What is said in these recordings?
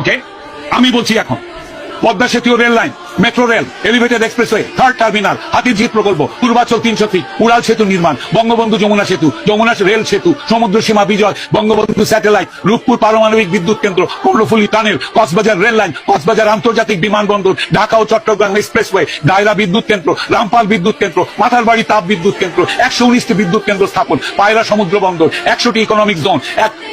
ওকে, আমি বলছি এখন পদ্মা সেতু, rail line, metro rail, elevated expressway, third terminal, Hatirjheel প্রকল্প, পূর্বাচল 300 ফিট, উড়াল সেতু নির্মাণ, বঙ্গবন্ধু যমুনা সেতু, যমুনা রেল সেতু, সমুদ্র সীমা বিজয়, বঙ্গবন্ধু স্যাটেলাইট, রূপপুর পারমাণবিক বিদ্যুৎ কেন্দ্র, Karnaphuli tunnel, Cox's Bazar rail line, Cox's Bazar আন্তর্জাতিক বিমানবন্দর, ঢাকা ও চট্টগ্রাম এক্সপ্রেসওয়ে, দায়রা বিদ্যুৎ কেন্দ্র, রামপাল বিদ্যুৎ কেন্দ্র, মাথারবাড়ি তাপ বিদ্যুৎ কেন্দ্র, 119টি বিদ্যুৎ কেন্দ্র স্থাপন, পায়রা সমুদ্র বন্দর, 100টি ইকোনমিক জোন,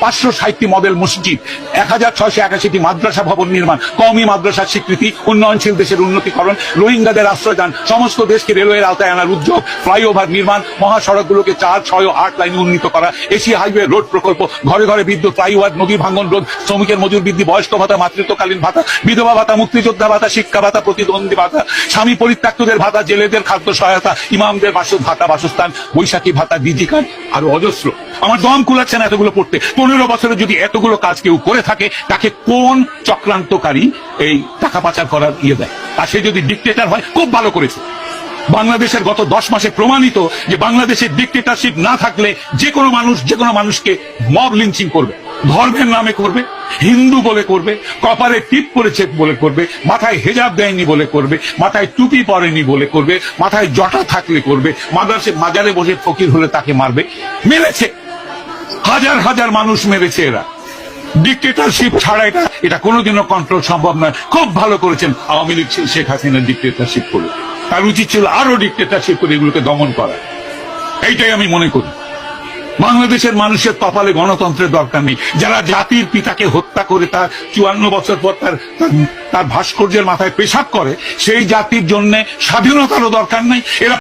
560টি মডেল মসজিদ, 1681টি মাদ্রাসা ভবন নির্মাণ, কওমি মাদ্রাসার স্বীকৃতি, উন্নয়নশীল দেশের উন্নতিকরণ, রোহিঙ্গাদের আশ্রয়দান, সমস্ত দেশকে রেলওয়ের আওতায় আনার উদ্যোগ, ফ্লাইওভার নির্মাণ, মহাসড়কগুলোকে 4, 6 ও 8 লাইনে উন্নীত করা, এশিয়া হাইওয়ে রোড প্রকল্প, ঘরে ঘরে বিদ্যুৎ, ফ্লাইওভার, নদী ভাঙ্গন রোধ, শ্রমিকের মজুর বৃদ্ধি, বয়স্ক ভাতা, মাতৃত্বকালীন ভাতা, বিধবা ভাতা, মুক্তিযোদ্ধা ভাতা, শিক্ষা ভাতা, প্রতিদ্বন্দ্বী ভাতা, স্বামী পরিত্যক্তদের ভাতা, জেলেদের খাদ্য সহায়তা, ইমামদের ভাতা, বাসস্থান, বৈশাখী ভাতা, ডিজি কার্ড, আরো অজস্র। আমার দম কুলাচ্ছে না এতগুলো পড়তে। 15 বছরে যদি এতগুলো কাজ কেউ করে থাকে, তাকে কোন চক্রান্তকারী এই টাকা পাচার করার দেয়? আর সে যদি ডিক্টেটর হয়, খুব ভালো করেছে। বাংলাদেশের গত 10 মাসে প্রমাণিত যে বাংলাদেশের ডিক্টেটরশিপ না থাকলে যে কোনো মানুষ যে কোনো মানুষকে মব লিঞ্চিং করবে, ধর্মের নামে করবে, হিন্দু বলে করবে, কপালে টিপ পরেছে বলে করবে, মাথায় হেজাব দেয়নি বলে করবে, মাথায় টুপি পরেনি বলে করবে, মাথায় জটা থাকলে করবে, মাজারে বসে ফকির হলে তাকে মারবে। মেরেছে, হাজার হাজার মানুষ মেরেছে এরা। ডিক্টেটরশিপ ছাড়া এটা কোনোদিনও কন্ট্রোল সম্ভব নয়। খুব ভালো করেছেন আওয়ামী লীগ শেখ হাসিনা ডিক্টেটরশিপ করে। তার উচিত ছিল আরো ডিক্টেটরশিপ করে এগুলোকে দমন করা। এইটাই আমি মনে করি। বাংলাদেশের মানুষের কপালে গণতন্ত্রের দরকার নেই। যারা জাতির পিতাকে হত্যা করে তার 54 বছর পর তার ভাস্কর্যের মাথায় পেশাব করে, সেই জাতির জন্য স্বাধীনতারও দরকার নাই। এরা